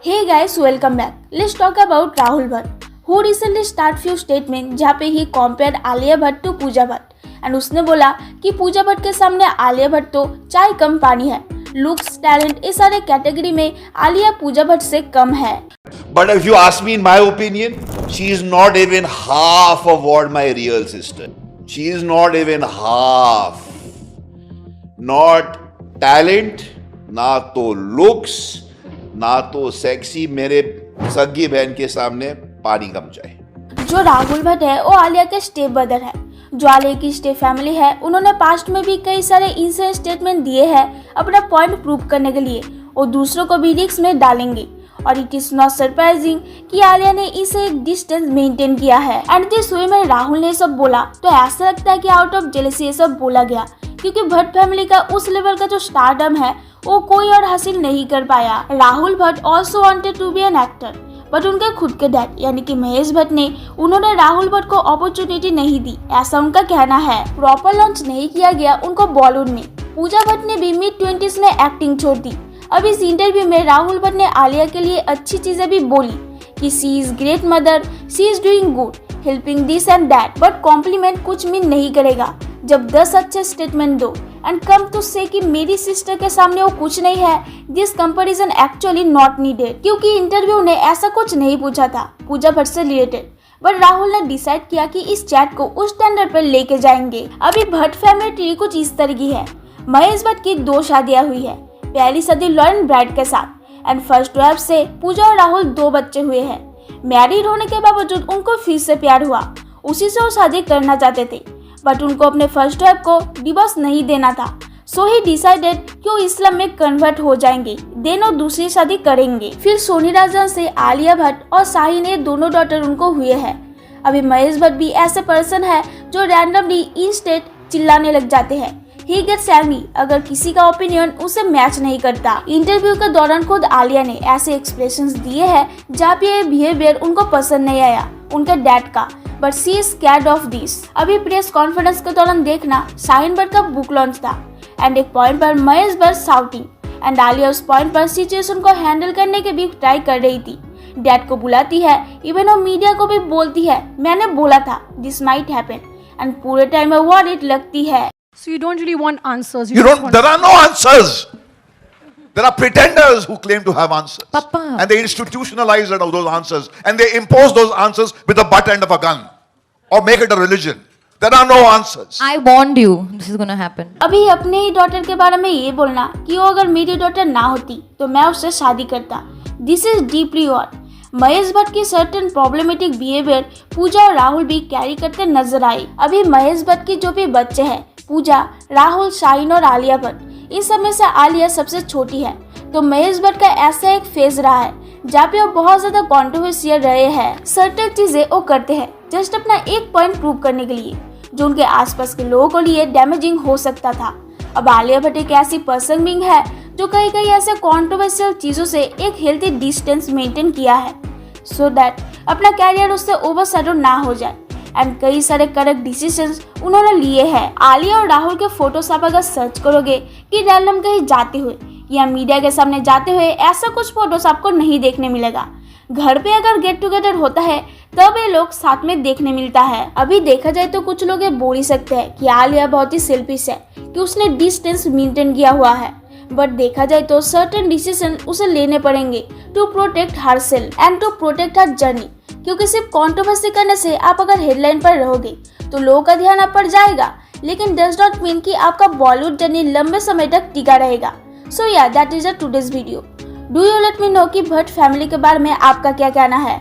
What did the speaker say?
Hey guys, welcome back. Let's talk about Rahul Bhatt, who recently start few statement जहाँ पे ही compared Alia Bhatt to Pooja Bhatt and उसने बोला कि पूजा भट्ट के सामने आलिया भट्ट तो चाय कम पानी है. लुक्स, टैलेंट इस सारे कैटेगरी में आलिया पूजा भट्ट से कम है. But if you ask me in my opinion, she is not even half of what my real sister. She is not even half. Not talent, ना तो looks, ना तो सेक्सी. मेरे सगी बहन के सामने पानी कम चाय. जो राहुल भट्ट है वो आलिया के स्टेप ब्रदर है. जो आलिया की स्टेप फैमिली है उन्होंने पास्ट में भी कई सारे इंसिडेंट स्टेटमेंट दिए हैं अपना पॉइंट प्रूव करने के लिए और दूसरों को भी रिस्क में डालेंगे. और इट इज नॉट सरप्राइजिंग कि आलिया ने इसे एक डिस्टेंस मेंटेन किया है. एंड दिस वे में राहुल ने सब बोला तो ऐसा लगता है कि आउट ऑफ जेलसी ये सब बोला गया, क्योंकि भट्ट फैमिली का उस लेवल का जो स्टारडम है वो कोई और हासिल नहीं कर पाया. Rahul Bhatt also wanted to be an actor, but उनके खुद के डैड यानी कि महेश भट्ट ने उन्होंने राहुल भट्ट को अपॉर्चुनिटी नहीं दी, ऐसा उनका कहना है. प्रॉपर लॉन्च नहीं किया गया उनको बॉलीवुड में. पूजा भट्ट ने भी मिड-20s में एक्टिंग छोड़ दी. अब इस इंटरव्यू में राहुल भट्ट ने आलिया के लिए अच्छी चीजें भी बोली कि she is great mother, she is doing good, helping this and that, but compliment कुछ मीन नहीं करेगा जब 10 अच्छे स्टेटमेंट दो एंड कम टू से कि मेरी सिस्टर के सामने वो कुछ नहीं है. This comparison actually not needed, क्योंकि इंटरव्यू ने ऐसा कुछ नहीं पूछा था पूजा भट्ट से रिलेटेड. बट राहुल ने डिसाइड किया कि इस चैट को उस स्टैंडर्ड पर लेके जाएंगे. अभी भट्ट फैमिली ट्री कुछ इस तरह की है. महेश भट्ट की 2 शादियां हुई है. पहली शादी लॉरेन ब्राइड के साथ एंड फर्स्ट वाइफ से पूजा और राहुल 2 बच्चे हुए हैं. मैरिड होने के बावजूद उनको फिर से प्यार हुआ. उसी से वो शादी करना चाहते थे, बट उनको अपने फर्स्ट वाइफ को डिवोर्स नहीं देना था. सो ही डिसाइडेड कि वो इस्लाम में कन्वर्ट हो जाएंगे, देन वो दूसरी शादी करेंगे. फिर सोनी राजन से आलिया भट्ट और शाहीन ये दोनों डॉटर उनको हुए हैं. अभी महेश भट्ट भी ऐसे पर्सन है जो रैंडमली इंस्टेंट चिल्लाने लग जाते हैं. ही गेट्स एंग्री अगर किसी का ओपिनियन उसे मैच नहीं करता. इंटरव्यू के दौरान खुद आलिया ने ऐसे एक्सप्रेशंस दिए हैं जहाँ पे ये बिहेवियर उनको पसंद नहीं आया उनके डैड का, but she is scared of this. अभी प्रेस कॉन्फ्रेंस के दौरान देखना शाहीन भट्ट का बुक लॉन्च था एंड एक पॉइंट पर महेश भट्ट शाउटिंग एंड आलिया उस पॉइंट पर सिचुएशन को हैंडल करने के भी ट्राई कर रही थी. डैड को बुलाती है, इवन वो मीडिया को भी बोलती है मैंने बोला था दिस माइट हैपन, एंड पूरे टाइम में वॉरिड लगती है. So you don't really want answers. There are no answers. There are pretenders who claim to have answers. Papa. And they institutionalize those answers. And they impose those answers with the butt end of a gun. Or make it a religion. There are no answers. I warned you this is going to happen. अभी अपने ही daughter के बारे में ये बोलना कि वो अगर मेरी डॉटर ना होती तो मैं उससे शादी करता. This is deeply odd. Mahesh Bhatt की सर्टेन प्रॉब्लमेटिक बिहेवियर पूजा और राहुल भी कैरी करते नजर आए. अभी महेश भट्ट की जो भी बच्चे हैं पूजा, राहुल, शाहीन और आलिया भट्ट, इन सब में से आलिया सबसे छोटी है. तो महेश भट्ट का ऐसा एक फेज रहा है जहाँ पे वो बहुत ज्यादा कॉन्ट्रोवर्शियल रहे हैं. सर्टेन चीजें वो करते हैं जस्ट अपना एक पॉइंट प्रूव करने के लिए जो उनके आसपास के लोगों के लिए डैमेजिंग हो सकता था. अब आलिया भट्ट एक ऐसी पर्सन बीइंग है जो कई कई ऐसे कॉन्ट्रोवर्शियल चीजों से एक हेल्थी डिस्टेंस मेंटेन किया है सो दैट अपना कैरियर उससे ओवरशैडो ना हो जाए. एंड कई सारे करेक्ट डिसीजंस उन्होंने लिए हैं. आलिया और राहुल के फोटोस आप अगर सर्च करोगे कि रैंडम कहीं जाते हुए या मीडिया के सामने जाते हुए, ऐसा कुछ फोटोस आपको नहीं देखने मिलेगा. घर पे अगर गेट टुगेदर होता है तब ये लोग साथ में देखने मिलता है. अभी देखा जाए तो कुछ लोग ये बोल ही सकते हैं कि आलिया बहुत ही सेल्फिश है कि उसने डिस्टेंस मेंटेन किया हुआ है, बट देखा जाए तो सर्टेन डिसीजन उसे लेने पड़ेंगे to protect herself and to protect her journey. क्योंकि सिर्फ कंट्रोवर्सी करने से आप अगर हेडलाइन पर रहोगे तो लोगों का ध्यान आप पर जाएगा, लेकिन डज नॉट मीन कि आपका बॉलीवुड जर्नी लंबे समय तक टिका रहेगा. सो या that is a today's video. Do you let me know कि भट्ट फैमिली के बारे में आपका क्या कहना है.